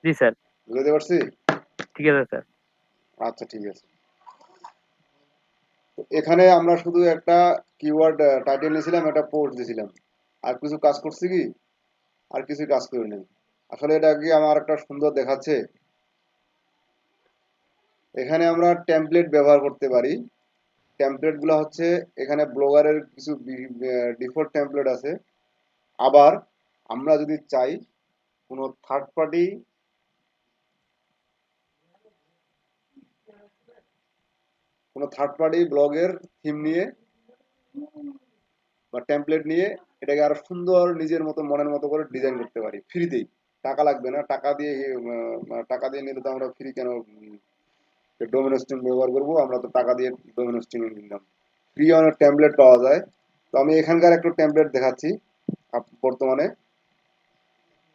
জি sir. বুঝতে পারছি? ঠিক আছে স্যার। আচ্ছা ঠিক আছে। তো এখানে আমরা শুধু একটা কিওয়ার্ড টাইটেল নিয়েছিলাম, একটা পোস্ট দিয়েছিলাম। আর কিছু কাজ করছি কি? আর কিছু কাজ করি নাই। আসলে এটা কি আমার একটা সুন্দর দেখাচ্ছে? এখানে আমরা টেমপ্লেট ব্যবহার করতে পারি। টেমপ্লেট গুলো হচ্ছে এখানে ব্লগারের কিছু ডিফল্ট টেমপ্লেট আছে। আবার আমরা যদি চাই কোনো থার্ড পার্টি ব্লগের থিম নিয়ে বা টেমপ্লেট নিয়ে এটাকে আরো সুন্দর নিজের মতো মনের মতো করে ডিজাইন করতে পারি ফ্রিতেই। টাকা লাগবে না। টাকা দিয়ে নিলে তো আমরা ফ্রি কেন ডোমেন হোস্টিং ব্যবহার করবো? আমরা তো টাকা দিয়ে ডোমেন হোস্টিং নিলাম। ফ্রি অনেক টেমপ্লেট পাওয়া যায়। তো আমি এখানকার একটু টেমপ্লেট দেখাচ্ছি। বর্তমানে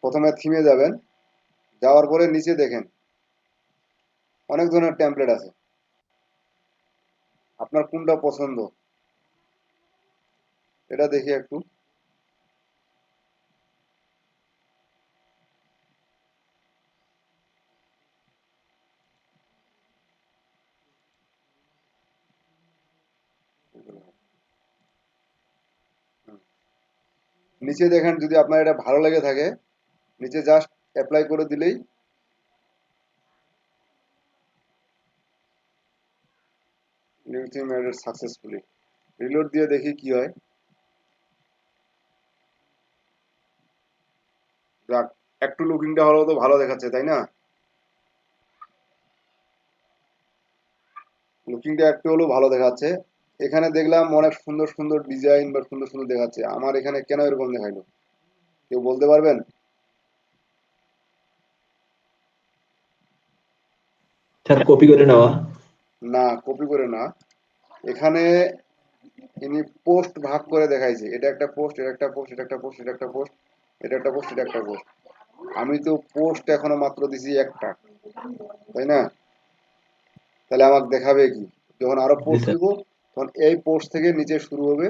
প্রথমে থিমে যাবেন, যাওয়ার পরে নিচে দেখেন অনেক ধরনের টেমপ্লেট আছে। আপনার কোনটা পছন্দ এটা দেখি একটু। নিচে দেখেন, যদি আপনার এটা ভালো লেগে থাকে নিচে জাস্ট অ্যাপ্লাই করে দিলেই new theme added successfully. Reload দিয়ে দেখি কি হয়। যাক, একটু লুকিংটা হলেও তো ভালো দেখাচ্ছে, তাই না? লুকিংটা একটু হলেও ভালো দেখাচ্ছে। এখানে দেখলাম অনেক সুন্দর সুন্দর ডিজাইন বা সুন্দর সুন্দর দেখাচ্ছে। আমার এখানে কেন এরকম দেখাইলো কেউ বলতে পারবেন? স্যার কপি করে নেওয়া। না, কপি করে না। এখানে ইনি পোস্ট ভাগ করে দেখাইছে। এটা একটা পোস্ট, এটা একটা পোস্ট, এটা একটা পোস্ট, এটা একটা পোস্ট, এটা একটা পোস্ট, এটা একটা পোস্ট। আমি তো পোস্ট এখনো মাত্র দিছি একটা, তাই না? তাহলে আমাকে দেখাবে কি? যখন আরো জি পোস্ট স্যার। দিব তখন এই পোস্ট থেকে নিচে শুরু হবে।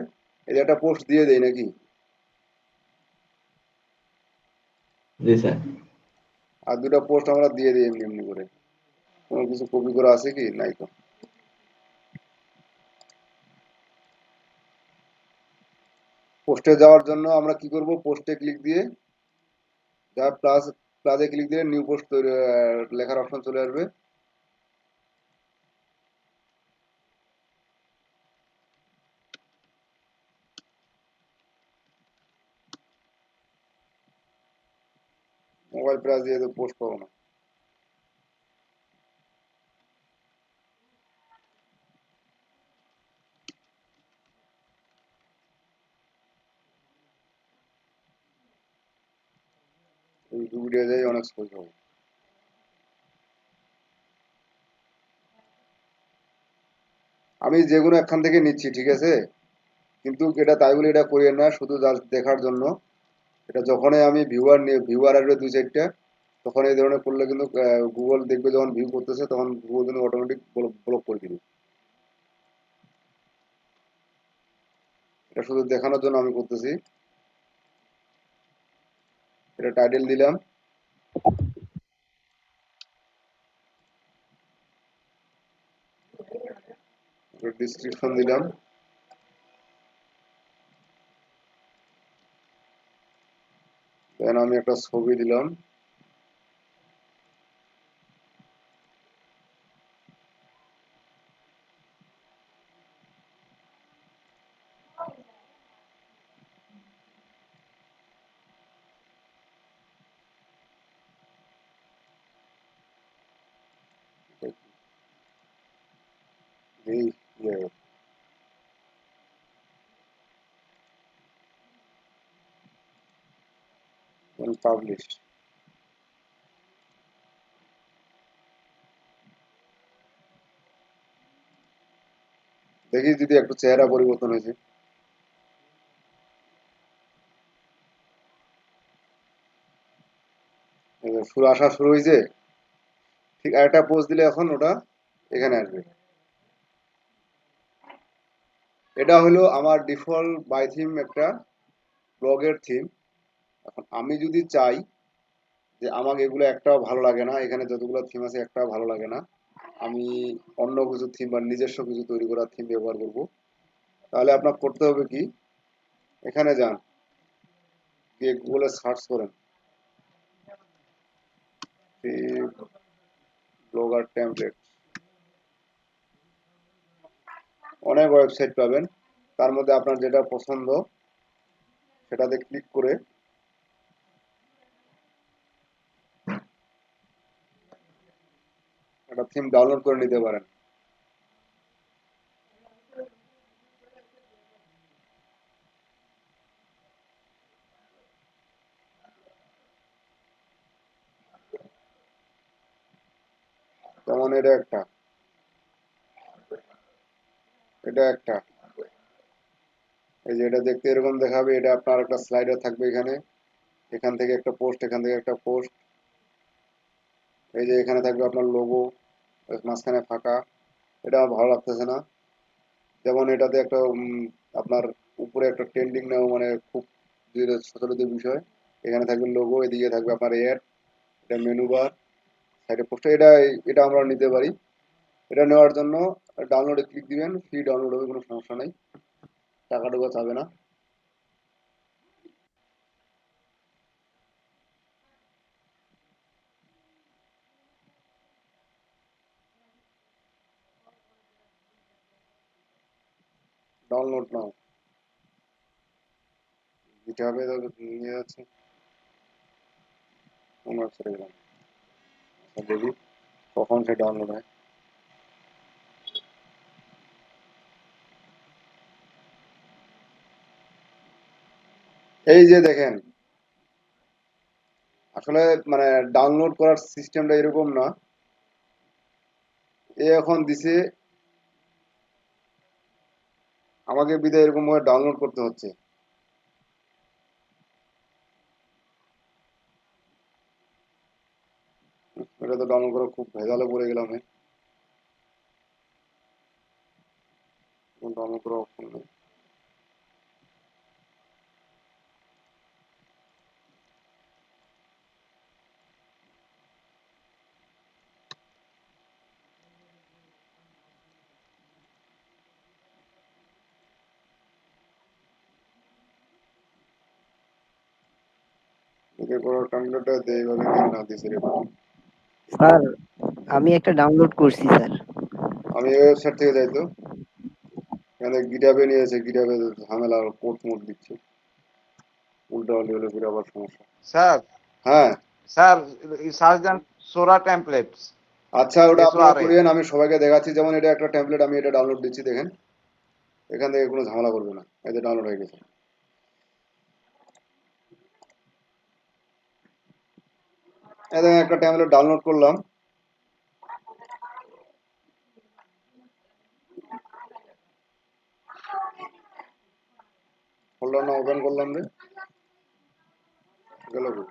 এই যে একটা পোস্ট দিয়ে দেই নাকি? জি স্যার। আর দুটা পোস্ট আমরা দিয়ে দিই এমনি এমনি করে। কোনো কিছু কপি করা আছে কি? নাই তো। পোস্টে যাওয়ার জন্য আমরা কি করব? পোস্টে ক্লিক দিয়ে যা প্লাসে ক্লিক দিয়ে নিউ পোস্ট তৈরি লেখার অপশন চলে আসবে। মোবাইল প্লাস দিয়ে তো পোস্ট পাবো না। ভিডিও যাই অনেক স্পেস হবে। আমি যে কোনো একখান থেকে নিচ্ছি, ঠিক আছে? কিন্তু এটা তাই বলে এটা করিয়ে না, শুধু জাস্ট দেখার জন্য। এটা যখনই আমি ভিউয়ার আসবে দুই চারটা, তখন এই ধরনের করলে কিন্তু গুগল দেখবে যখন ভিউ করতেছে তখন গুগল কিন্তু অটোমেটিক ব্লক করে দিবে। এটা শুধু দেখানোর জন্য আমি করতেছি। এটা টাইটেল দিলাম, ডিসক্রিপশন দিলাম, দেন আমি একটা ছবি দিলাম। এই পাবলিশ। দেখি যদি একটু চেহারা পরিবর্তন হয়েছে। শুরু আসা শুরু হয়েছে। ঠিক আরেকটা পোস্ট দিলে এখন ওটা এখানে আসবে। এটা হলো আমার ডিফল্ট বাই থিম, একটা ব্লগের থিম। এখন আমি যদি চাই যে আমাকে এগুলো একটাও ভালো লাগে না, এখানে যতগুলো থিম আছে একটাও ভালো লাগে না, আমি অন্য কিছু থিম বা নিজস্ব কিছু তৈরি করার থিম ব্যবহার করব। তাহলে আপনার করতে হবে কি, এখানে যান, গিয়ে গুগলে সার্চ করেন ব্লগার টেমপ্লেট, অনেক ওয়েবসাইট পাবেন, তার মধ্যে আপনার যেটা পছন্দ সেটাতে ক্লিক করে একটা থিম ডাউনলোড করে নিতে পারেন। যেমন এটা একটা এই যে এটা দেখতে এরকম দেখাবে, এটা আপনার একটা স্লাইডার থাকবে এখানে, এখান থেকে একটা পোস্ট, এখান থেকে একটা পোস্ট, এই যে এখানে থাকবে আপনার লোগো, মাঝখানে ফাঁকা, এটা আমার ভালো লাগতেছে না। যেমন এটাতে একটা আপনার উপরে একটা ট্রেন্ডিং নাও, মানে খুব যেটা সচলিত বিষয়, এখানে থাকবে লোগো, এদিকে থাকবে আপনার এড, এটা মেনু বার, সাইডে পোস্ট, এটা আমরা নিতে পারি। এটা নেওয়ার জন্য ডাউনলোডে ক্লিক দিবেন, ফ্রি ডাউনলোড হবে, কোনো সমস্যা নেই, টাকা টুকা চাবে না। ডাউনলোড নাও, দিতে হবে, নিয়ে যাচ্ছে কোন ওয়েবসাইটে গেলাম, দেখি কখন সে ডাউনলোড হয়। এই যে দেখেন, আসলে মানে ডাউনলোড করার সিস্টেমটা এরকম না, এ এখন দিছে আমাকে বিদায় এরকম ভাবে ডাউনলোড করতে হচ্ছে। এটা তো ডাউনলোড করা খুব ভেজালে পড়ে গেলাম, ডাউনলোড করা অপশন নেই। এতে করার ডাউনলোডটা এইভাবে কেন না দিছে রে বাবা? স্যার আমি একটা ডাউনলোড করছি স্যার। আমি এই ওয়েবসাইট থেকে যাই তো, এখানে গিটাবে নিয়েছে, গিটাবে ঝামেলা, কোড মোড দিচ্ছে, উল্টা হলে হলে ফিরে আবার সমস্যা। স্যার হ্যাঁ, স্যার সার্চ দেন সোরা টেমপ্লেটস, আচ্ছা ওটা আপনারা SORA। করিয়েন, আমি সবাইকে দেখাচ্ছি। যেমন এটা একটা টেমপ্লেট, আমি এটা ডাউনলোড দিচ্ছি, দেখেন এখান থেকে কোনো ঝামেলা করবে না, এই যে ডাউনলোড হয়ে গেছে। এই দেখেন একটা টেমপ্লেট ডাউনলোড করলাম, ফোল্ডার না ওপেন করলাম রে, গেল কই?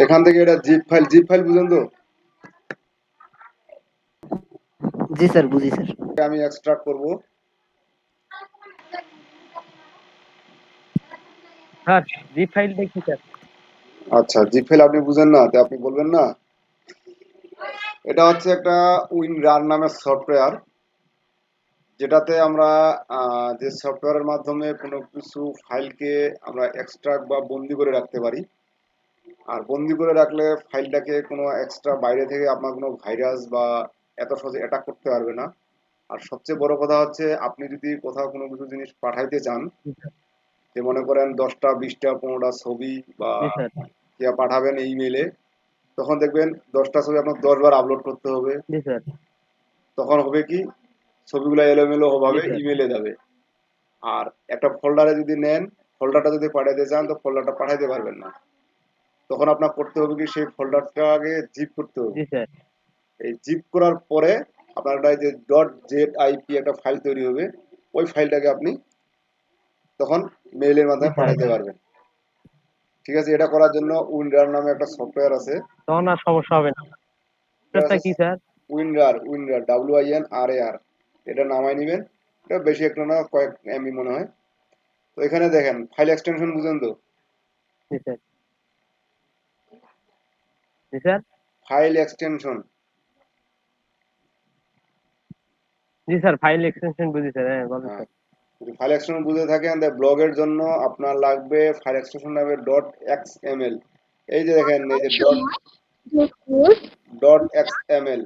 এখান থেকে এটা জিপ ফাইল বুঝেন তো, জি স্যার, বুঝি স্যার। আমি এক্সট্রাক্ট করব। স্যার জিপ ফাইল দেখি স্যার। আচ্ছা, জিপ ফাইল আপনি বুঝেন না, তো আপনি বলবেন না। এটা হচ্ছে একটা উইনরার নামের সফটওয়্যার, যেটাতে আমরা যে সফটওয়্যারের মাধ্যমে কোনো কিছু ফাইলকে আমরা এক্সট্রাক্ট বা বন্দি করে রাখতে পারি। আর বন্দি করে রাখলে ফাইলটাকে কোনো এক্সট্রা বাইরে থেকে আপনার কোনো ভাইরাস বা এত সহজে অ্যাটাক করতে পারবে না। আর সবচেয়ে বড় কথা হচ্ছে, আপনি যদি কোথাও কোনো কিছু জিনিস পাঠাইতে চান, যে মনে করেন 10টা 20টা 15টা ছবি বা জি স্যার। পাঠাবেন ইমেইলে, তখন দেখবেন 10টা ছবি আপনার 10 বার আপলোড করতে হবে। জি স্যার। তখন হবে কি, ছবিগুলো এলোমেলো জি ভাবে স্যার। ইমেইলে যাবে। আর একটা ফোল্ডারে যদি নেন, ফোল্ডারটা যদি পাঠাইতে চান, তো ফোল্ডারটা পাঠাইতে পারবেন না। তখন আপনার করতে হবে কি, সেই ফোল্ডারটাকে জিপ করতে হবে। জি স্যার। এই জিপ করার পরে আপনার একটা যে .zip একটা ফাইল তৈরি হবে, ওই ফাইলটাকে আপনি তখন মেইলের জি মাধ্যমে স্যার। পাঠাইতে পারবেন। ঠিক আছে, এটা করার জন্য উইনরার নামে একটা সফটওয়্যার আছে। তখন আর সমস্যা হবে না। এটা এটা হচ্ছে কি স্যার? উইনরার WINRAR, এটা নামাই নেবেন। এটা বেশি একটা না, কয়েক এমবি মনে হয়। তো এখানে দেখেন ফাইল এক্সটেনশন বুঝেন তো? জি স্যার। জি স্যার। File extension. জি স্যার, ফাইল এক্সটেনশন বুঝি স্যার, হ্যাঁ বলেন হ্যাঁ, স্যার। যদি ফাইল এক্সটেনশন বুঝে থাকেন তাহলে ব্লগের জন্য আপনার লাগবে ফাইল এক্সটেনশন নামে ডট এক্সএমএল। এই যে দেখেন এই যে ডট এক্সএমএল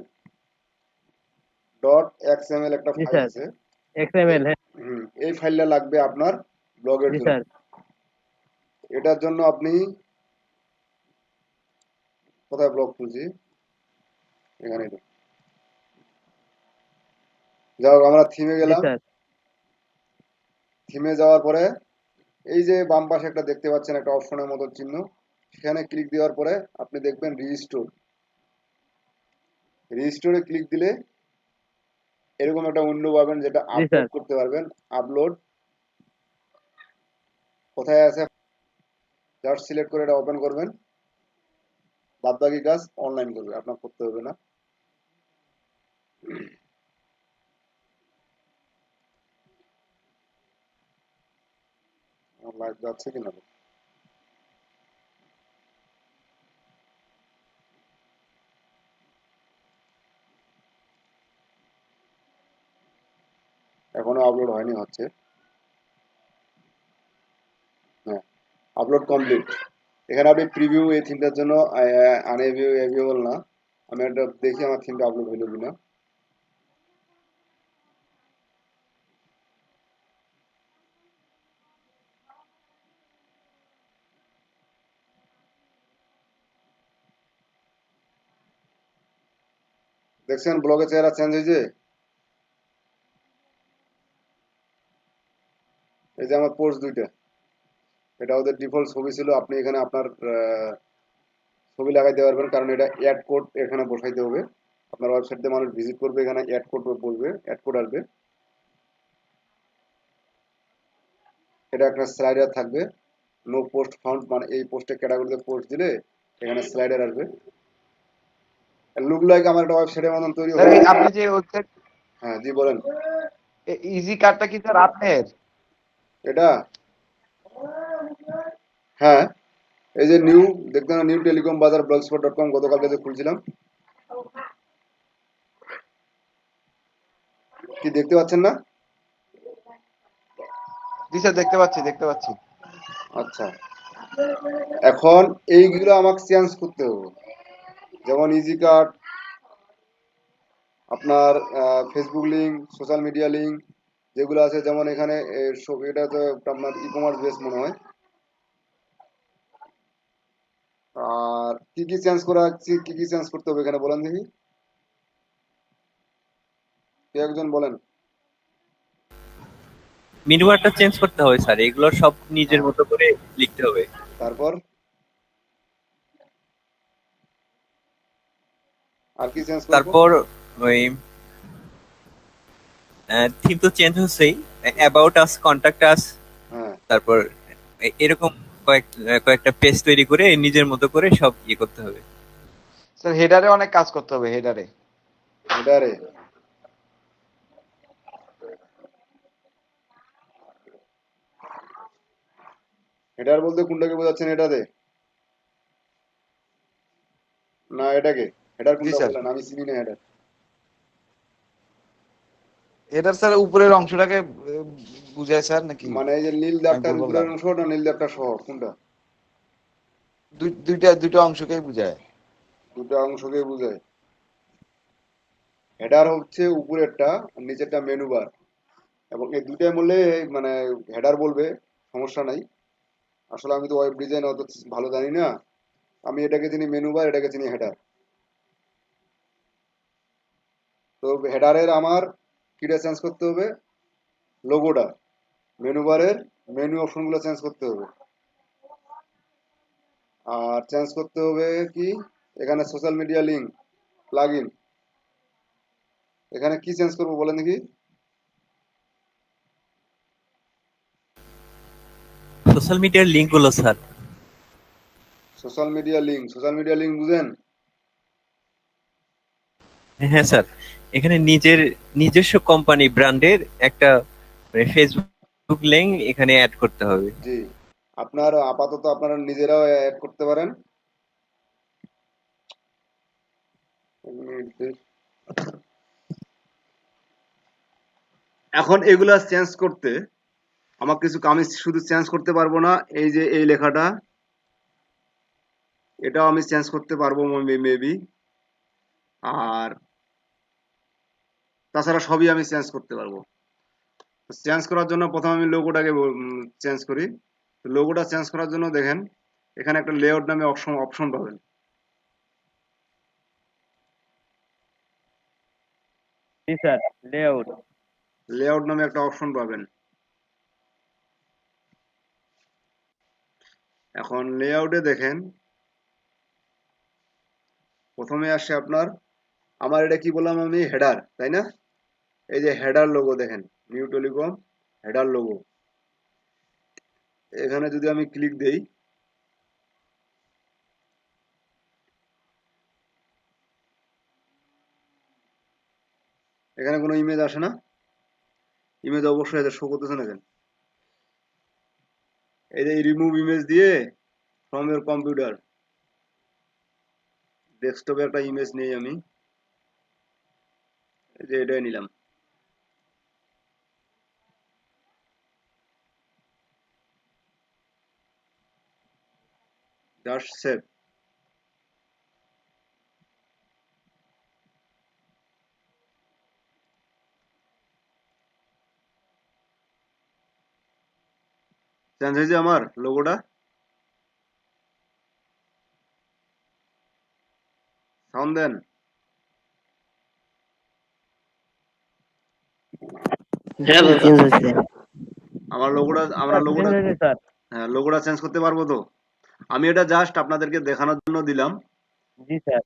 একটা জি ফাইল স্যার, আছে। এক্সএমএল, হ্যাঁ। এই ফাইলটা লাগবে আপনার ব্লগের জি জন্য। স্যার। এটার জন্য আপনি কোথায় ব্লগ খুলছি, এখানে যাও, আমরা থিমে জি গেলাম। স্যার। থিমে যাওয়ার পরে এই যে বাম পাশে একটা দেখতে পাচ্ছেন একটা অপশনের মতো চিহ্ন, সেখানে ক্লিক দেওয়ার পরে আপনি দেখবেন রিস্টোরে ক্লিক দিলে এরকম একটা উইন্ডো পাবেন যেটা জি স্যার। আপলোড করতে পারবেন। আপলোড কোথায় আছে জাস্ট সিলেক্ট করে এটা ওপেন করবেন। বাদ বাকি কাজ অনলাইন করবে, আপনার করতে হবে না। লাইভ যাচ্ছে কিনা, এখনো আপলোড হয়নি, হচ্ছে। হ্যাঁ, আপলোড কমপ্লিট। এখানে আপনি প্রিভিউ এই থিমটার জন্য আনএভিয়েবল না। আমি একটা দেখি আমার থিমটা আপলোড হইল কিনা। দেখছেন ব্লগের চেহারা চেঞ্জ হয়েছে। এই যে আমার পোস্ট দুইটা, এটা ওদের ডিফল্ট ছবি ছিল। আপনি এখানে আপনার ছবি লাগাইতে পারবেন, কারণ এটা অ্যাড কোড এখানে বসাইতে হবে। আপনার ওয়েবসাইট দিয়ে মানুষ ভিজিট করবে, এখানে অ্যাড কোড বলবে, অ্যাড কোড আসবে। এটা একটা স্লাইডার থাকবে, নো পোস্ট ফাউন্ড, মানে এই পোস্টে ক্যাটাগরিতে পোস্ট দিলে এখানে স্লাইডার আসবে। লুক লাইক আমার একটা ওয়েবসাইটের মতন তৈরি স্যার হবে। আপনি যে ওয়েবসাইট হ্যাঁ জি বলেন। ইজি কার্ডটা কি স্যার আপনার? এটা হ্যাঁ, এই যে নিউ দেখতে না, নিউ টেলিকম বাজার blogspot.com গতকালকে যে খুলছিলাম, কি দেখতে পাচ্ছেন না? জি স্যার, দেখতে পাচ্ছি। আচ্ছা, এখন এইগুলো আমাকে চেঞ্জ করতে হবে। যেমন ইজি কার্ড, আপনার Facebook link, social media link যেগুলো আছে, যেমন এখানে এটা তো আপনার ই কমার্স বেস মনে হয়। আর কি কি চেঞ্জ করা, কি কি চেঞ্জ করতে হবে এখানে বলেন দেখি, কে একজন বলেন। মেনু বারটা চেঞ্জ করতে হবে স্যার, এগুলো সব নিজের হ্যাঁ, মতো করে লিখতে হবে। তারপর আর কি চেঞ্জ করব? তারপর ওই থিম তো চেঞ্জ হচ্ছেই, অ্যাবাউট আস, কন্টাক্ট আস, হ্যাঁ, তারপর এরকম কয়েকটা পেজ তৈরি করে নিজের মতো করে সব ইয়ে করতে হবে। স্যার হেডারে অনেক কাজ করতে হবে, হেডারে। এটারে হেডার বলতে কোনটাকে বোঝাচ্ছেন? এটাতে না এটাকে? হেডার জি কোনটা স্যার। বললেন? আমি চিনি না হেডার। হেডার স্যার উপরের অংশটাকে বুঝায় স্যার, নাকি মানে এই যে নীল আমি দাগটার ভুল উপরের বললাম? অংশ না নীল দাগটা সহ, কোনটা? দুইটা অংশকেই বুঝায়। দুটা অংশকে বোঝায়। হেডার হচ্ছে উপরেরটা আর নিচেরটা মেনু বার, এবং এই দুটাই বললে মানে হেডার বলবে, সমস্যা নাই। আসলে আমি তো ওয়েব ডিজাইন অত ভালো জানি না, আমি এটাকে চিনি মেনু বার, এটাকে চিনি হেডার। তো হেডারের আমার কিটা চেঞ্জ করতে হবে? লোগোটা। মেনু বারের মেনু অপশনগুলো চেঞ্জ করতে হবে। আর চেঞ্জ করতে হবে কি, এখানে সোশ্যাল মিডিয়া লিঙ্ক প্লাগইন, এখানে কি চেঞ্জ করবো বলেন দেখি। সোশ্যাল মিডিয়ার লিঙ্ক গুলো স্যার। সোশ্যাল মিডিয়া লিঙ্ক বুঝেন? হ্যাঁ স্যার, এখানে নিজস্ব কোম্পানি ব্র্যান্ডের একটা ফেসবুক লিঙ্ক এখানে অ্যাড করতে হবে। জি, আপনার আপাতত আপনারা নিজেরাও অ্যাড করতে পারেন। এখন এগুলা চেঞ্জ করতে আমার কিছু আমি শুধু চেঞ্জ করতে পারবো না, এই যে এই লেখাটা এটাও আমি চেঞ্জ করতে পারবো মেবি, আর তাছাড়া সবই আমি চেঞ্জ করতে পারবো। চেঞ্জ করার জন্য প্রথমে আমি লোগোটাকে চেঞ্জ করি। লোগোটা চেঞ্জ করার জন্য দেখেন এখানে একটা লেআউট নামে অপশন পাবেন। জি স্যার, লেআউট। লেআউট নামে একটা অপশন পাবেন। এখন লেআউটে দেখেন প্রথমে আসে আপনার, আমার এটা কি বললাম আমি, হেডার, তাই না? এই যে হেডার লোগো দেখেন, নিউ টেলিকম হেডার লোগো। এখানে যদি আমি ক্লিক দেই, এখানে কোনো ইমেজ আসে না। ইমেজ অবশ্যই এটা শো করতেছে না কেন? এই যে রিমুভ ইমেজ দিয়ে ফ্রম ইউর কম্পিউটার, ডেস্কটপে একটা ইমেজ নেই আমি, এই যে এটাই নিলাম। Just save. চেঞ্জ হয়েছে আমার লোগোটা। সাউন্ড দেন। হ্যাঁ ভাই, চেঞ্জ হয়েছে। আমার লোগোটা, আমরা স্যার লোগোটা, চেঞ্জ হয়েছে স্যার। হ্যাঁ লোগোটা চেঞ্জ করতে পারবো তো? আমি এটা জাস্ট আপনাদেরকে দেখানোর জন্য দিলাম। জি স্যার।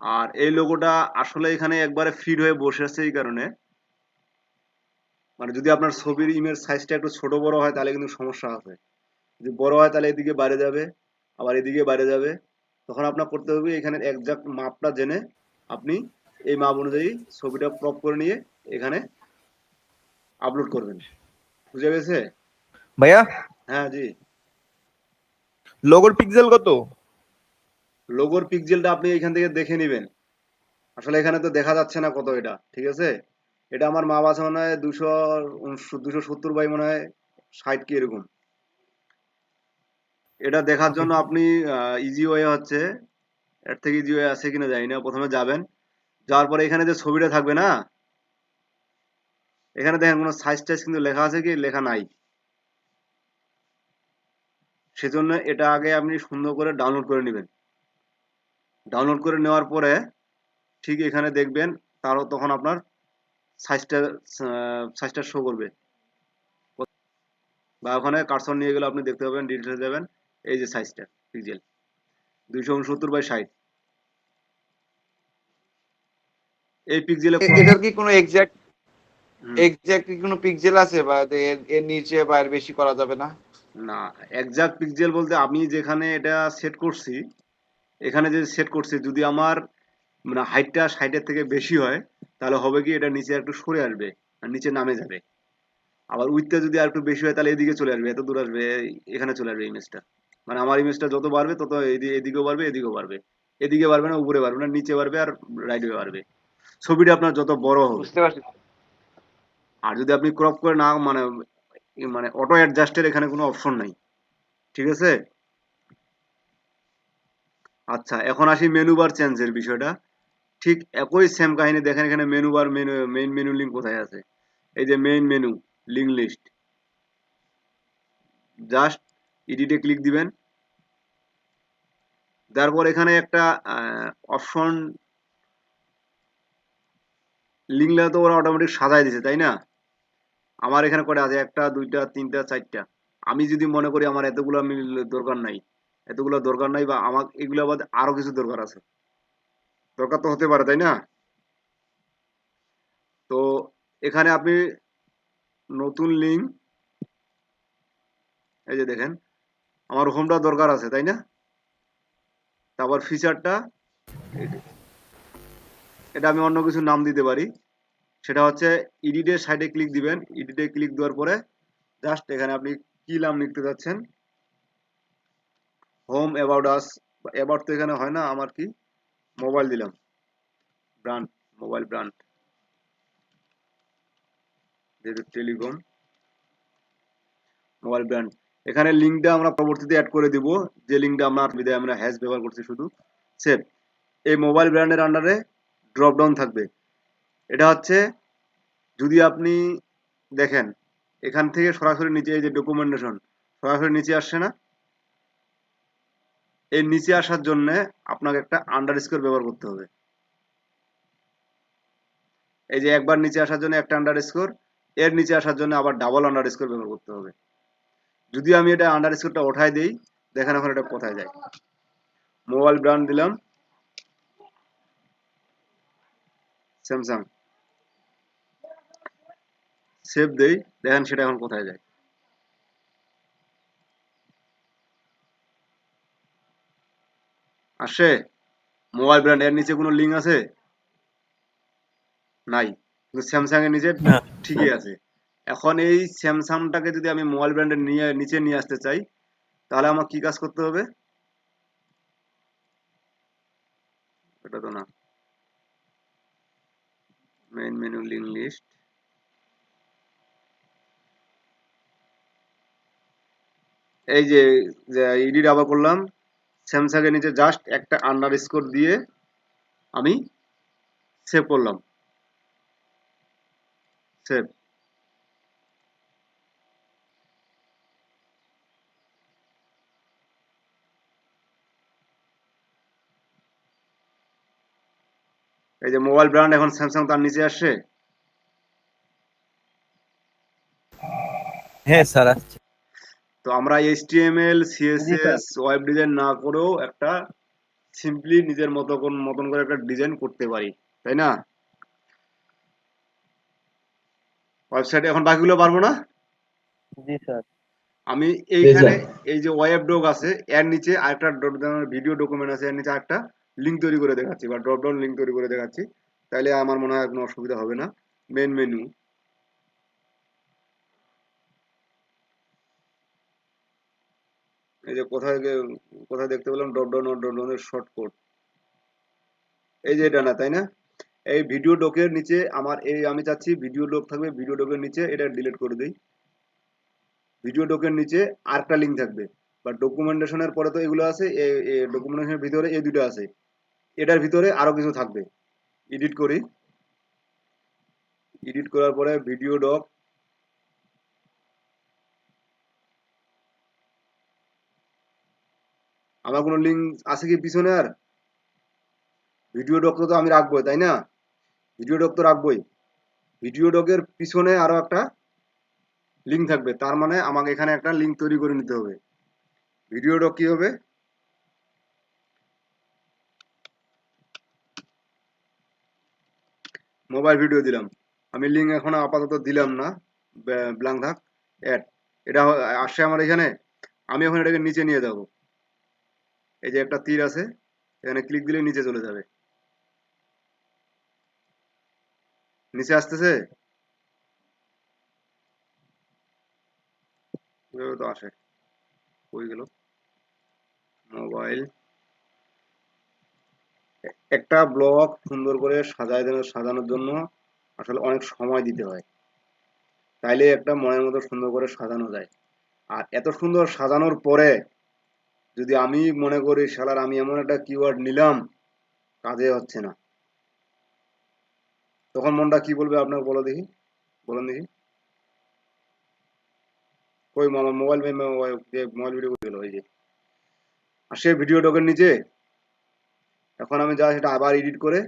আর এই লোগোটা আসলে এখানে একবারে ফিট হয়ে বসে আছে, এই কারণে মানে যদি আপনার ছবির ইমেজ সাইজটা একটু ছোট বড় হয় তাহলে কিন্তু সমস্যা আছে। যদি বড় হয় তাহলে এদিকে বাইরে যাবে, আবার এদিকে বাইরে যাবে। তখন আপনার করতে হবে এখানে একজাক্ট মাপটা জেনে আপনি এই মাপ অনুযায়ী ছবিটা ক্রপ করে নিয়ে এখানে আপলোড করবেন। বুঝে গেছে ভাইয়া, হ্যাঁ জি। লোগোর পিক্সেল কত? লোগোর পিক্সেলটা আপনি এখান থেকে দেখে নেবেন। আসলে এখানে তো দেখা যাচ্ছে না কত এটা, ঠিক আছে? এটা আমার মাপ আছে মনে হয় 270 বাই মনে হয় 60 কি এরকম। এটা দেখার জন্য আপনি ইজি ওয়ে হচ্ছে, এর থেকে ইজি ওয়ে আছে কিনা জানি না, প্রথমে যাবেন, যাওয়ার পরে এখানে যে ছবিটা থাকবে না, এখানে দেখেন কোনো সাইজ টাইজ কিন্তু লেখা আছে কি, লেখা নাই। সেজন্য এটা আগে আপনি সুন্দর করে ডাউনলোড করে নেবেন। ডাউনলোড করে নেওয়ার পরে ঠিক এখানে দেখবেন তারও তখন আপনার সাইজটা সাইজটা শো করবে, বা ওখানে কার্সর নিয়ে গেলে আপনি দেখতে পাবেন, ডিটেলসে যাবেন, এই যে সাইজটা পিক্সেল 269 বাই 60। এই পিক্সেলে এটার কি কোনো এক্সাক্ট কি কোনো পিক্সেল আছে, বা এর নিচে বা এর বেশি করা যাবে না? না, এক্সাক্ট পিক্সেল বলতে আমি যেখানে এটা সেট করছি, এখানে যে সেট করছি, যদি আমার মানে হাইটটা 60-এর থেকে বেশি হয় তাহলে হবে কি, এটা নিচে একটু সরে আসবে আর নিচে নামে যাবে। আবার উইথটা যদি আর একটু বেশি হয় তাহলে এদিকে চলে আসবে, এত দূর আসবে, এখানে চলে আসবে ইমেজটা। মানে আমার ইমেজটা যত বাড়বে তত এদিকেও বাড়বে, এদিকেও বাড়বে। এদিকে বাড়বে না, উপরে বাড়বে না, নিচে বাড়বে আর রাইটে বাড়বে। ছবিটা আপনার যত বড় হবে। বুঝতে পারছি। আর যদি আপনি ক্রপ করে না, মানে মানে অটো অ্যাডজাস্টের এখানে কোনো অপশন নাই, ঠিক আছে? আচ্ছা, এখন আসি মেনু বার চেঞ্জের বিষয়টা। ঠিক একই সেম কাহিনী দেখেন, এখানে menu bar, main menu link কোথায় আছে? এই যে main menu link list, just এডিটে ক্লিক দিবেন। তারপর এখানে একটা অপশন, লিঙ্কটা তো ওরা অটোমেটিক সাজায় দিছে, তাই না? আমার এখানে কটা আছে? 1টা 2টা 3টা 4টা। আমি যদি মনে করি আমার এতগুলো দরকার নাই, এতগুলো দরকার নাই, বা আমার এগুলো বাদে আরো কিছু দরকার আছে, দরকার তো হতে পারে, তাই না? তো এখানে আপনি নতুন লিঙ্ক, এই যে দেখেন আমার হোমটা দরকার আছে, তাই না? তারপর ফিচারটা, এটা আমি অন্য কিছু নাম দিতে পারি। সেটা হচ্ছে এডিটের সাইডে ক্লিক দিবেন। এডিটে ক্লিক দেওয়ার পরে জাস্ট এখানে আপনি কি নাম লিখতে যাচ্ছেন, হোম, অ্যাবাউট আস। অ্যাবাউট তো এখানে হয় না, আমার কি মোবাইল দিলাম, ব্র্যান্ড, মোবাইল ব্র্যান্ড, যেহেতু টেলিকম, মোবাইল ব্র্যান্ড। এখানে লিঙ্কটা আমরা পরবর্তীতে অ্যাড করে দিব, যে লিঙ্কটা আমরা হ্যাশ ব্যবহার করছি শুধু। সেভ। এই মোবাইল ব্র্যান্ডের আন্ডারে ড্রপ ডাউন থাকবে। এটা হচ্ছে যদি আপনি দেখেন এখান থেকে সরাসরি নিচে এই যে ডকুমেন্টেশন সরাসরি নিচে আসছে না, এই নিচে আসার জন্য আপনাকে একটা আন্ডারস্কোর ব্যবহার করতে হবে। এই যে একবার নিচে আসার জন্য একটা আন্ডারস্কোর, এর নিচে আসার জন্য আবার ডাবল আন্ডারস্কোর ব্যবহার করতে হবে। যদি আমি এটা আন্ডারস্কোরটা ওঠাই দেই, দেখেন এখন এটা কোথায় যায়। মোবাইল ব্র্যান্ড দিলাম স্যামসাং, সেভ দেই, দেখেন সেটা এখন কোথায় যায়। আসে মোবাইল ব্র্যান্ড, এর নিচে কোনো লিঙ্ক আছে নাই, কিন্তু স্যামসাং এর নিচে না। ঠিকই আছে। এখন এই স্যামসাংটাকে যদি আমি মোবাইল ব্র্যান্ডের নিচে নিয়ে আসতে চাই, তাহলে আমার কি কাজ করতে হবে? এটা তো না, মেইন মেনু, লিঙ্ক লিস্ট, এই যে এডিট আবার করলাম, স্যামসাং এর নিচে জাস্ট একটা আন্ডারস্কোর দিয়ে আমি সেভ করলাম, সেভ। এই যে মোবাইল ব্র্যান্ড এখন স্যামসাং তার নিচে আসছে। হ্যাঁ স্যার আসছে। তো আমরা HTML জি স্যার। CSS ওয়েব ডিজাইন না করেও একটা সিম্পলি নিজের মতন করে একটা ডিজাইন করতে পারি, তাই না? ওয়েবসাইটে এখন বাকিগুলো পারবো না। জি স্যার। আমি জি এইখানে স্যার। এই যে ওয়েব ডক আছে, এর নিচে আরেকটা ভিডিও ডকুমেন্ট আছে, এর নিচে একটা লিঙ্ক তৈরি করে দেখাচ্ছি বা ড্রপ ডাউন লিঙ্ক তৈরি করে দেখাচ্ছি, তাইলে আমার মনে হয় কোনো অসুবিধা হবে না। মেন মেনু, এই যে কোথায় দেখতে পেলাম ড্রপ ডাউনের শর্টকাট, এই যে এটা না, তাই না? এই ভিডিও ডকের নিচে আমার আমি চাচ্ছি ভিডিও ডক থাকবে, ভিডিও ডকের নিচে এটা ডিলিট করে দেই। ভিডিও ডকের নিচে আরেকটা লিঙ্ক থাকবে, বা ডকুমেন্টেশনের পরে তো এগুলো আছে, ডকুমেন্টেশনের ভিতরে এই দুটো আছে, এটার ভিতরে আরো কিছু থাকবে। এডিট করি, এডিট করার পরে ভিডিও ডক, আমার কোনো লিঙ্ক আছে কি পিছনে? আর ভিডিও ডক তো আমি রাখবোই, তাই না? ভিডিও ডক তো রাখবোই। ভিডিও ডকের পিছনে আরো একটা লিঙ্ক থাকবে, তার মানে আমাকে এখানে একটা লিঙ্ক তৈরি করে নিতে হবে। ভিডিও ডক কি হবে? মোবাইল ভিডিও দিলাম, আমি লিঙ্ক এখন আপাতত দিলাম না, ব্ল্যাঙ্ক থাক। অ্যাড, এটা আসছে আমার এখানে। আমি এখন এটাকে নিচে নিয়ে যাব, এই যে একটা তীর আছে, এখানে ক্লিক দিলে নিচে চলে যাবে। নিচে আসতেছে, এভাবে তো আসে, কই গেল মোবাইল। একটা ব্লগ সুন্দর করে সাজানোর জন্য আসলে অনেক সময় দিতে হয়, তাইলে একটা মনের মতো সুন্দর করে সাজানো যায়। আর এত সুন্দর সাজানোর পরে যদি আমি মনে করি শালার আমি এমন একটা কিওয়ার্ড নিলাম কাজে হচ্ছে না, তখন মনটা কি বলবে আপনার বলো দেখি, বলেন দেখি। কই মোবাইল ভিডিও গেল, এই যে আসে ভিডিও ডকের নিচে। এখন আমি যা সেটা আবার এডিট করে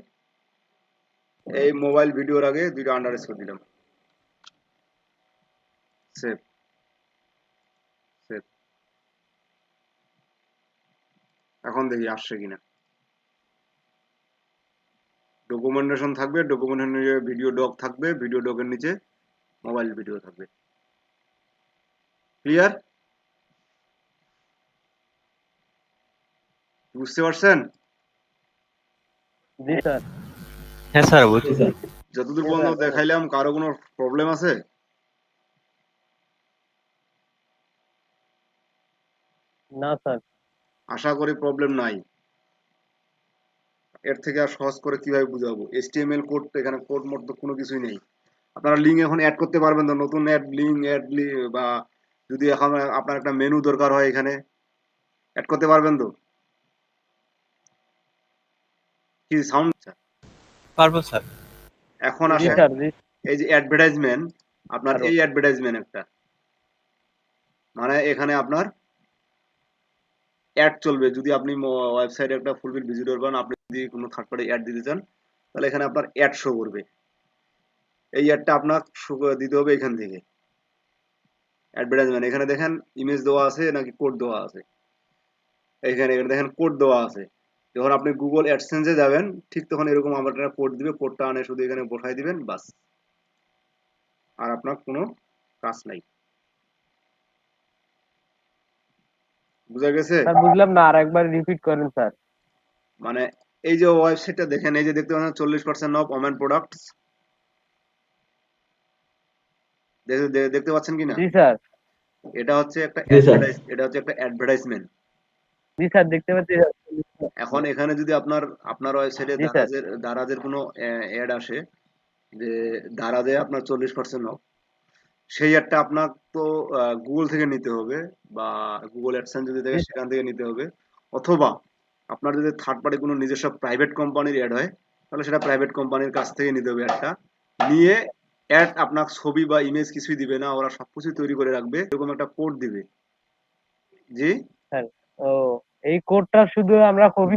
এই মোবাইল ভিডিওর আগে দুইটা আন্ডারস্কোর দিলাম, সেভ, সেভ। এখন দেখি আসছে কিনা। ডকুমেন্টেশন থাকবে, ডকুমেন্টেশন নিচে ভিডিও ডক থাকবে, ভিডিও ডকের নিচে মোবাইল ভিডিও থাকবে। ক্লিয়ার? বুঝতে পারছেন? জি স্যার। হ্যাঁ স্যার জি বুঝছি। স্যার। যতদূর পর্যন্ত দেখাইলাম কারো কোনো প্রবলেম আছে? না স্যার। আশা করি প্রবলেম নাই। এর থেকে আর সহজ করে কিভাবে বুঝাবো? HTML কোড, এখানে কোড মোড তো কোনো কিছুই নেই। আপনারা লিঙ্ক এখন অ্যাড করতে পারবেন তো, নতুন অ্যাড বা যদি এখন আপনার একটা মেনু দরকার হয় এখানে অ্যাড করতে পারবেন তো? কি সাউন্ড? পারবো স্যার। এখন জি আসেন, স্যার, জি। এই যে অ্যাডভার্টাইজমেন্ট, আপনার আরো এই অ্যাডভার্টাইজমেন্ট একটা, মানে এখানে আপনার অ্যাড চলবে। যদি আপনি ওয়েবসাইটে একটা ফুলফিল ভিজিটর পান, আপনি যদি কোনো থার্ড পার্টি অ্যাড দিতে চান, তাহলে এখানে আপনার অ্যাড শো করবে। এই অ্যাডটা আপনার শো দিতে হবে এখান থেকে। অ্যাডভার্টাইজমেন্ট, এখানে দেখেন ইমেজ দেওয়া আছে নাকি কোড দেওয়া আছে? এখানে দেখেন কোড দেওয়া আছে। যখন আপনি গুগল অ্যাডসেন্সে যাবেন, ঠিক তখন এরকম আমার একটা কোড দিবে, কোডটা আনে শুধু এখানে বসাই দিবেন, বাস। আর আপনার কোনো কাজ নাই। বুঝা গেছে? স্যার বুঝলাম না, আর একবার রিপিট করেন স্যার। মানে এই যে ওয়েবসাইটটা দেখেন, এই যে দেখতে পাচ্ছেন 40% অফ ওমেন প্রোডাক্টস, দেখতে পাচ্ছেন কিনা? জি স্যার। এটা হচ্ছে একটা জি স্যার। অ্যাডভার্টাইজমেন্ট। জি স্যার, দেখতে পাচ্ছি। এখন এখানে যদি আপনার ওয়েবসাইটে জি স্যার। দারাজের কোনো অ্যাড আসে যে দারাজে আপনার 40% অফ, সেই অ্যাডটা আপনার তো গুগল থেকে নিতে হবে, বা গুগল অ্যাডসেন্স যদি জি থাকে স্যার। সেখান থেকে নিতে হবে, অথবা আপনার যদি থার্ড পার্টি কোনো নিজস্ব প্রাইভেট কোম্পানির অ্যাড হয়, তাহলে সেটা প্রাইভেট কোম্পানির কাছ থেকে নিতে হবে অ্যাডটা নিয়ে। অ্যাড আপনার ছবি বা ইমেজ কিছুই দিবে না, ওরা সবকিছু তৈরি করে রাখবে, এরকম একটা কোড দিবে। জি, স্যার, ও, এই কোডটা শুধু আমরা কপি,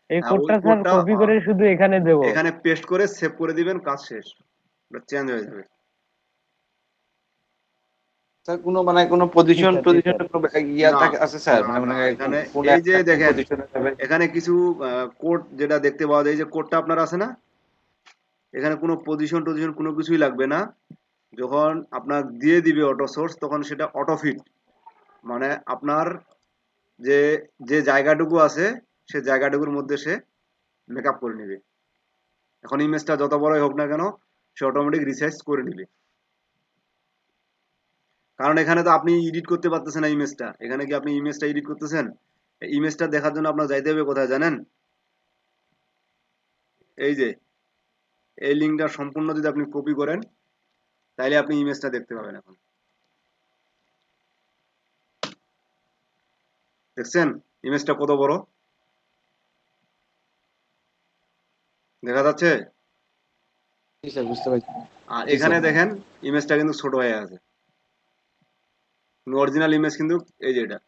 এই হ্যাঁ, ওই কোডটা স্যার কোডটা কপি করে শুধু এখানে দেব? এখানে পেস্ট করে সেভ করে দিবেন, কাজ শেষ, চেঞ্জ হয়ে যাবে। স্যার কোনো মানে কোনো জি পজিশন স্যার, জি টজিশন স্যার। ইয়া না, থাকে আছে স্যার, না, মানে না, মানে এখানে কোন এই যে একটা কোন দেখেন, পজিশনে যাবে? এখানে কিছু কোড যেটা দেখতে পাওয়া যায়, এই যে কোডটা আপনার আছে না, এখানে কোনো পজিশন টজিশন কোনো কিছুই লাগবে না। যখন আপনার দিয়ে দিবে অটো সোর্স, তখন সেটা অটো ফিট, মানে আপনার যে যে জায়গাটুকু আছে সে জায়গাটুকুর মধ্যে সে মেকআপ করে নেবে। এখন ইমেজটা যত বড়ই হোক না কেন, সে অটোমেটিক রিসাইজ করে নেবে। কারণ এখানে তো আপনি এডিট করতে পারতেছেন না ইমেজটা। এখানে কি আপনি ইমেজটা এডিট করতেছেন? ইমেজটা দেখার জন্য আপনার যাইতে হবে কোথায় জানেন? এই যে এই লিঙ্কটা সম্পূর্ণ যদি আপনি কপি করেন, তাইলে আপনি ইমেজটা দেখতে পাবেন। এখন দেখছেন ইমেজটা কত বড় দেখা যাচ্ছে? জি স্যার, বুঝতে পারছি। আর জি এখানে স্যার। দেখেন ইমেজটা কিন্তু ছোট হয়ে আছে, অরিজিনাল ইমেজ কিন্তু এই যে এটা।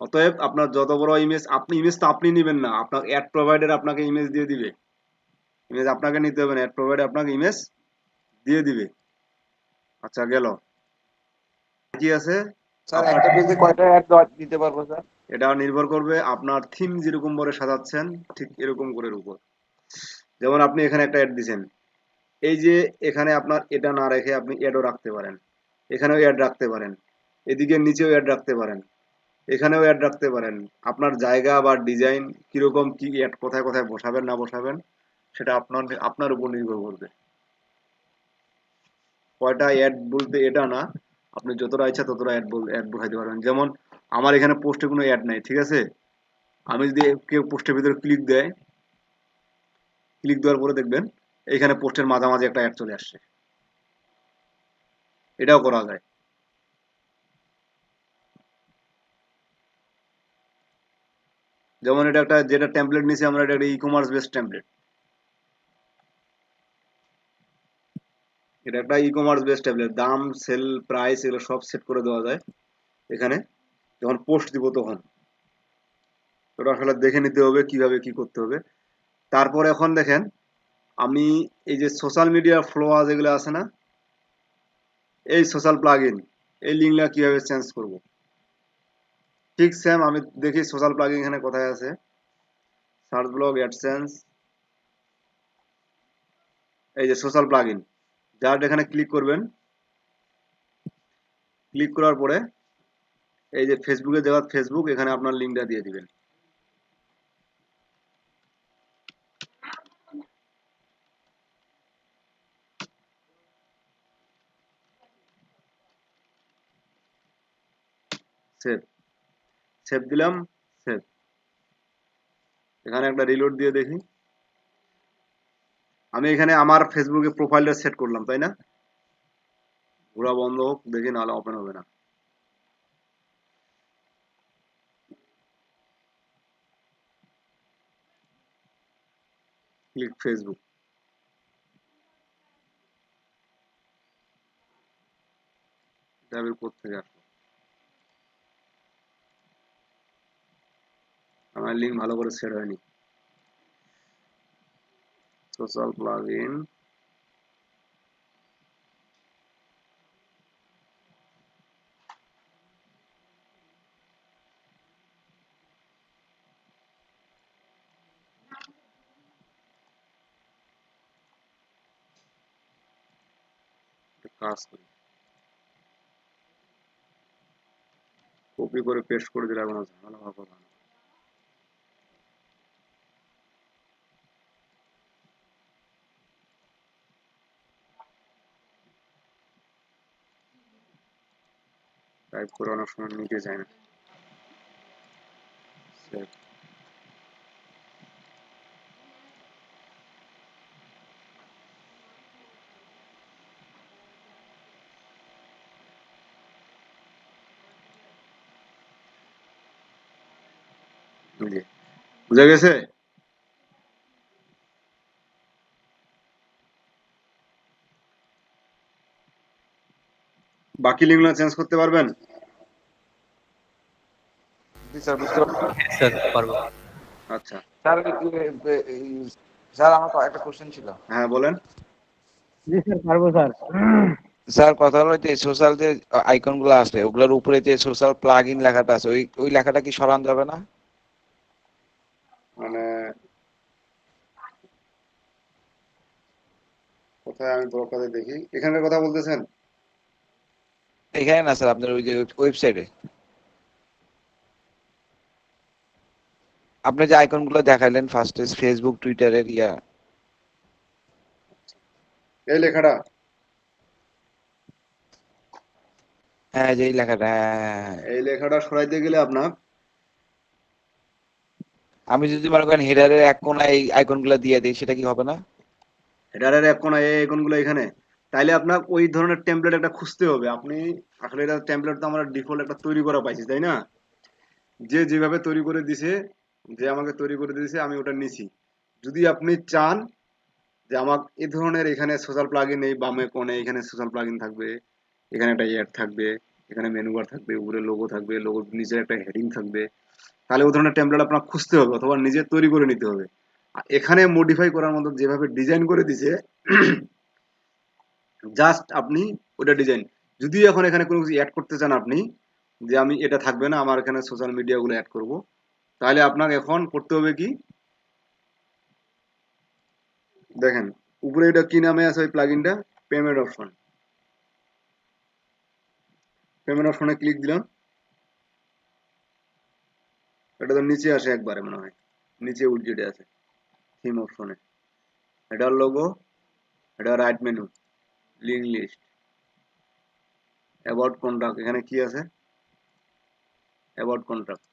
অতএব আপনার যত বড় ইমেজ, আপনি ইমেজ তো আপনি নেবেন না, আপনার অ্যাড প্রোভাইডার আপনাকে ইমেজ দিয়ে দিবে। ইমেজ আপনাকে নিতে হবে না, অ্যাড প্রোভাইডার আপনাকে ইমেজ দিয়ে দিবে। আচ্ছা, গেল। কি আছে স্যার আপনার? একটা পেজে কয়টা অ্যাড দিতে পারবো স্যার? এটা নির্ভর করবে আপনার থিম যেরকম করে সাজাচ্ছেন, ঠিক এরকম করে উপর। যেমন আপনি এখানে একটা অ্যাড দিছেন, এই যে এখানে আপনার এটা না রেখে আপনি অ্যাডও রাখতে পারেন, এখানেও অ্যাড রাখতে পারেন, এদিকে নিচেও অ্যাড রাখতে পারেন, এখানেও অ্যাড রাখতে পারেন। আপনার জায়গা বা ডিজাইন কিরকম, কি অ্যাড কোথায় কোথায় বসাবেন না বসাবেন, সেটা আপনার উপর নির্ভর করবে। কয়টা অ্যাড বলতে এটা না, আপনি যতটা ইচ্ছা ততটা অ্যাড বসাইতে পারবেন। যেমন আমার এখানে পোস্টে কোনো অ্যাড নাই, ঠিক আছে? আমি যদি কেউ পোস্টের ভিতরে ক্লিক দেয়, ক্লিক দেওয়ার পরে দেখবেন এইখানে পোস্টের মাঝামাঝি একটা অ্যাড চলে আসছে। এটাও করা যায়। যেমন এটা একটা যেটা টেমপ্লেট নিছি আমরা, এটা একটা ই কমার্স বেসড টেমপ্লেট। এটা একটা ই কমার্স বেসড টেমপ্লেট, দাম, সেল প্রাইস এগুলো সব সেট করে দেওয়া যায় এখানে। যখন পোস্ট দিব তখন ওটা আসলে দেখে নিতে হবে কিভাবে কি করতে হবে। তারপর এখন দেখেন, আমি এই যে সোশ্যাল মিডিয়া ফ্লো যেগুলো আছে না, এই সোশ্যাল প্লাগইন, এই লিঙ্কটা কিভাবে চেঞ্জ করব? ঠিক সেম, আমি দেখি সোশ্যাল প্লাগইন এখানে কোথায় আছে। সার্চ ব্লগ অ্যাডসেন্স, এই যে সোশ্যাল প্লাগইন, জাস্ট এখানে ক্লিক করবেন। ক্লিক করার পরে এই যে ফেসবুকের জায়গা ফেসবুক, এখানে আপনার লিঙ্কটা দিয়ে দিবেন। সেভ সেভ দিলাম, সেভ। এখানে একটা রিলোড দিয়ে দেখি। আমি এখানে আমার ফেসবুকে প্রোফাইলটা সেট করলাম, তাই না? ঘোরা বন্ধ হোক দেখি, নাহলে ওপেন হবে না। Click Facebook. ট্যাবের কোড থেকে আসলো। আমার লিঙ্ক ভালো করে সেট হয়নি। সোশ্যাল প্লাগ ইন, কাজ করি, কপি করে পেস্ট করে দিলে কোনো ঝামেলা হওয়ার কথা না। টাইপ করে অনেক সময় নিতে যায় না। সেভ। বুঝা গেছে? বাকি লিঙ্কগুলো চেঞ্জ করতে পারবেন? জি স্যার, বুঝতে পারছি। হ্যাঁ স্যার, পারবো। আচ্ছা, স্যার স্যার আমার একটা কোশ্চেন ছিল। হ্যাঁ বলেন। জি স্যার, পারবো স্যার। স্যার কথা হলো যে সোশ্যাল যে আইকন গুলো আছে ওগুলোর উপরে যে সোশ্যাল প্লাগ ইন লেখাটা আছে ওই লেখাটা কি সরান যাবে না? মানে কোথায় আমি ব্লকটাতে দেখি, এখানের কথা বলতেছেন? এখানে না স্যার, আপনার ওই যে ওয়েবসাইটে আপনি যে আইকন গুলো দেখাইলেন ফার্স্টে ফেসবুক টুইটারের এই লেখাটা? হ্যাঁ যে এই লেখাটা, হ্যাঁ। এই লেখাটা সরাইতে গেলে আপনার, আমি যদি মনে করেন হেডারের এক কোনায় এই আইকন গুলো দিয়ে দিই সেটা কি হবে না? হেডারের এক কোনায় এই আইকনগুলো এখানে, তাইলে আপনার ওই ধরনের টেমপ্লেট একটা খুঁজতে হবে। আপনি আসলে এটা টেমপ্লেট তো আমরা ডিফল্ট একটা তৈরি করা পাইছি, তাই না? যে যেভাবে তৈরি করে দিছে, যে আমাকে তৈরি করে দিয়েছে আমি ওটা নিছি। যদি আপনি চান যে আমার এই ধরনের এখানে সোশ্যাল প্লাগইন, এই বামে কোণে এখানে সোশ্যাল প্লাগইন থাকবে, এখানে একটা অ্যাড থাকবে, এখানে মেনু বার থাকবে, উপরে লোগো থাকবে, লোগোর নিচে একটা হেডিং থাকবে, তাহলে ওই ধরনের টেমপ্লেট আপনার খুঁজতে হবে অথবা নিজে তৈরি করে নিতে হবে। আর এখানে মডিফাই করার মতো যেভাবে ডিজাইন করে দিছে, জাস্ট আপনি ওটা ডিজাইন, যদি এখন এখানে কোনো কিছু অ্যাড করতে চান আপনি, যে আমি এটা থাকবে না, আমার এখানে সোশ্যাল মিডিয়াগুলো অ্যাড করব, তাহলে আপনাকে এখন করতে হবে কি, দেখেন উপরে এটা কি নামে আছে ওই প্লাগইনটা, পেমেন্ট অপশন। পেমেন্ট অপশনে ক্লিক দিলাম। এটা তো নিচে আসে একবারে মনে হয়, নিচে উইডজেটে আছে থিম অপশনে। এটার লোগো, এটা right menu, link list, about contact, এখানে কি আছে, অ্যাবাউট কন্টাক্ট।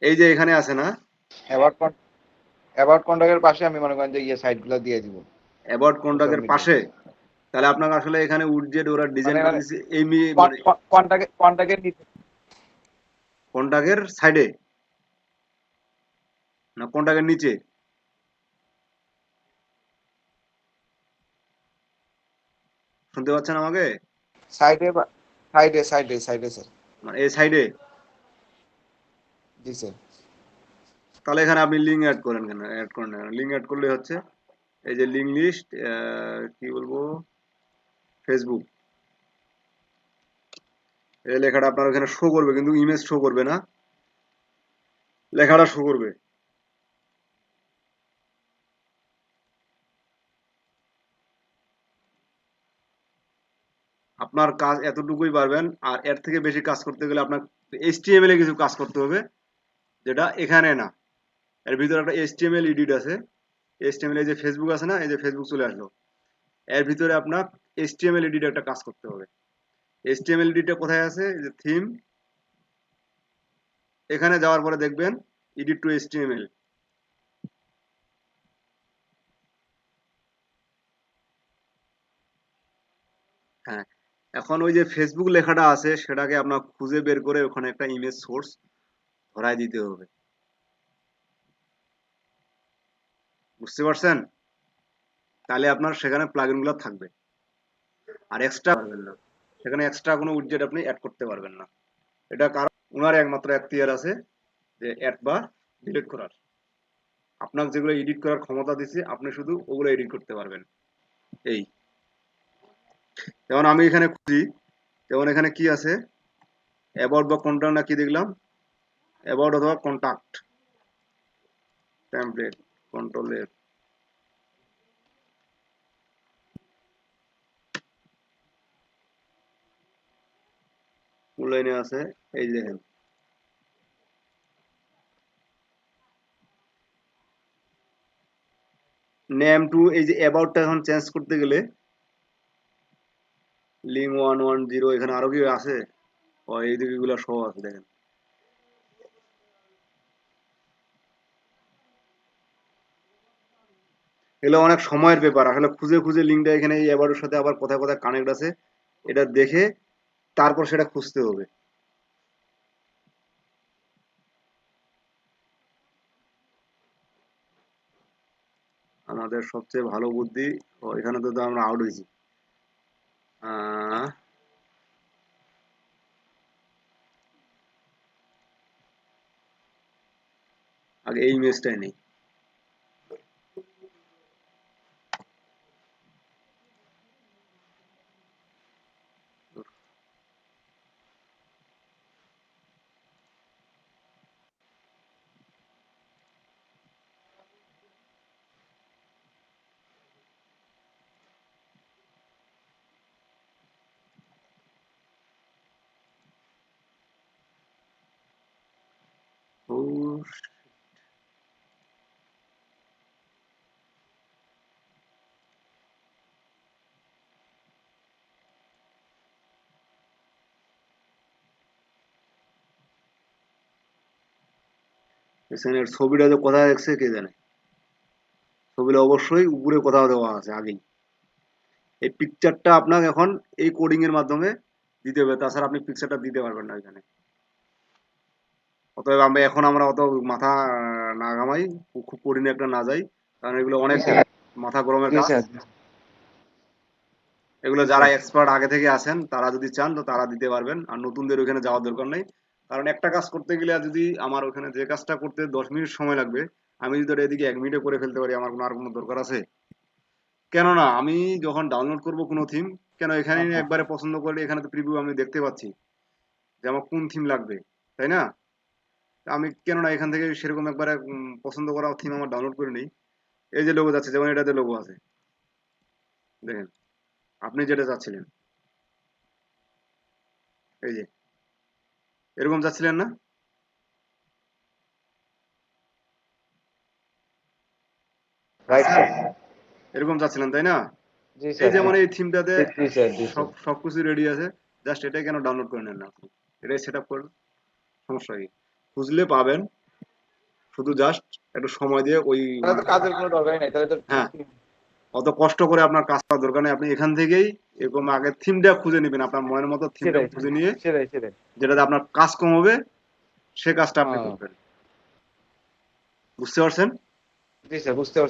এই যে এখানে আছে না, অ্যাবাউট কন্টাক্টের পাশে আমি মনে করেন যে সাইট গুলো দিয়ে দিব অ্যাবাউট সোশ্যাল কন্টাক্টের মিডিয়া। পাশে, তাহলে আপনাকে আসলে এখানে উইডজেট ওরা ডিজাইন মানে করে দিয়েছে এই মানে কন্টাক্টের কন্টাক্টের সাইডে না কন্টাক্টের নিচে? শুনতে পাচ্ছেন আমাকে? সাইডে সাইডে সাইডে সাইডে স্যার। মানে এই সাইডে? জি স্যার। তাহলে এখানে আপনি লিঙ্ক অ্যাড করেন, কেন অ্যাড করেন না, লিঙ্ক অ্যাড করলে হচ্ছে এই যে লিঙ্ক লিস্ট, কি বলবো, ফেসবুক, এই লেখাটা আপনার ওখানে শো করবে, কিন্তু ইমেজ শো করবে না, লেখাটা শো করবে। আপনার কাজ এতটুকুই পারবেন, আর এর থেকে বেশি কাজ করতে গেলে আপনার HTML এ কিছু কাজ করতে হবে, যেটা এখানে না। এর ভিতরে একটা HTML এডিট আছে। HTML, এই যে ফেসবুক আছে না, এই যে ফেসবুক চলে আসলো, এর ভিতরে আপনার HTML এডিট একটা কাজ করতে হবে। HTML এডিটটা কোথায় আছে? যে থিম, এখানে যাওয়ার পরে দেখবেন এডিট টু HTML। হ্যাঁ, এখন ওই যে ফেসবুক লেখাটা আছে সেটাকে আপনার খুঁজে বের করে ওখানে একটা ইমেজ সোর্স ধরাই দিতে হবে। বুঝতে পারছেন? তাহলে আপনার সেখানে প্লাগইন গুলো থাকবে, আর এক্সট্রা পারবেন না, সেখানে এক্সট্রা কোনো উইডজেট আপনি অ্যাড করতে পারবেন না। এটা কারণ ওনার একমাত্র এখতিয়ার আছে যে অ্যাড বা ডিলিট করার। আপনার যেগুলো এডিট করার ক্ষমতা দিচ্ছে আপনি শুধু ওগুলো এডিট করতে পারবেন। এই যেমন আমি এখানে খুঁজি, যেমন এখানে কি আছে, অ্যাবাউট বা কন্ট্যাক্ট না কি দেখলাম, অ্যাবাউট অথবা কন্ট্যাক্ট, টেমপ্লেট, কন্ট্রোল এর, লাইনে আছে, এই দেখেন নেম টু, এই যে অ্যাবাউটটা এখন চেঞ্জ করতে গেলে লিঙ্ক 110, এখানে আরো কি আছে, ও এই দিকে গুলো সহ আছে দেখেন। এগুলো অনেক সময়ের ব্যাপার, আসলে খুঁজে খুঁজে লিঙ্কটা এখানে এই অ্যাবাউটের সাথে আবার কোথায় কোথায় কানেক্ট আছে এটা দেখে তারপর সেটা খুঁজতে হবে। আমাদের সবচেয়ে ভালো বুদ্ধি, ও এখানে তো আমরা আউট হয়েছি। আগে এই ইমেজটাই নেই। ও এখানে ছবিটা যে কোথায় দেখছে কে জানে, ছবিটা অবশ্যই উপরে কোথাও দেওয়া আছে আগেই। এই পিকচারটা আপনাকে এখন এই কোডিং এর মাধ্যমে দিতে হবে, তাছাড়া আপনি পিকচারটা দিতে পারবেন না এখানে। অতএব আমরা অত মাথা না ঘামাই, খুব কঠিন একটা না যাই, কারণ এগুলো জি অনেক স্যার, মাথা গরমের জি কাজ। স্যার, এগুলো যারা এক্সপার্ট আগে থেকে আছেন তারা যদি চান তো তারা দিতে পারবেন, আর নতুনদের ওখানে যাওয়ার দরকার নেই। কারণ একটা কাজ করতে গেলে যদি আমার ওখানে যে কাজটা করতে 10 মিনিট সময় লাগবে, আমি যদি ওটা এদিকে 1 মিনিটে করে ফেলতে পারি, আমার আর কোনো দরকার আছে? কেননা আমি যখন ডাউনলোড করব কোনো থিম, কেন এখানে একবারে পছন্দ করলে এখানে তো প্রিভিউ আমি দেখতে পাচ্ছি যে আমার কোন থিম লাগবে, তাই না? তা আমি কেননা এখান থেকে সেরকম একবারে পছন্দ করা থিম আমার ডাউনলোড করে নিই। এই যে লোগো যাচ্ছে, যেমন এটাতে লোগো আছে, দেখেন আপনি যেটা চাচ্ছিলেন, এই যে এরকম চাচ্ছিলেন না, রাইট স্যার, এরকম চাচ্ছিলেন তাই না? জি এই স্যার, যেমন এই থিমটাতে জি স্যার, জি স্যার। সবকিছু রেডি আছে, জাস্ট এটাই কেন ডাউনলোড করে নেন না আপনি, এটাই সেট আপ করেন, সমস্যা কি? খুঁজলে পাবেন, শুধু জাস্ট একটু সময় দিয়ে ওই, তাহলে তো কাজের কোনো দরকারই নাই, তাহলে তো হ্যাঁ, অত কষ্ট করে আপনার কাজ করার দরকার নেই, আপনি এখান থেকেই এরকম আগে থিমটা খুঁজে নেবেন, আপনার মনের মতো থিমটা সেটাই, খুঁজে নিয়ে সেটাই, সেটাই। যেটাতে আপনার কাজ কম হবে সে কাজটা আপনি হ্যাঁ, করবেন। বুঝতে পারছেন? জি স্যার, বুঝতে পারছি।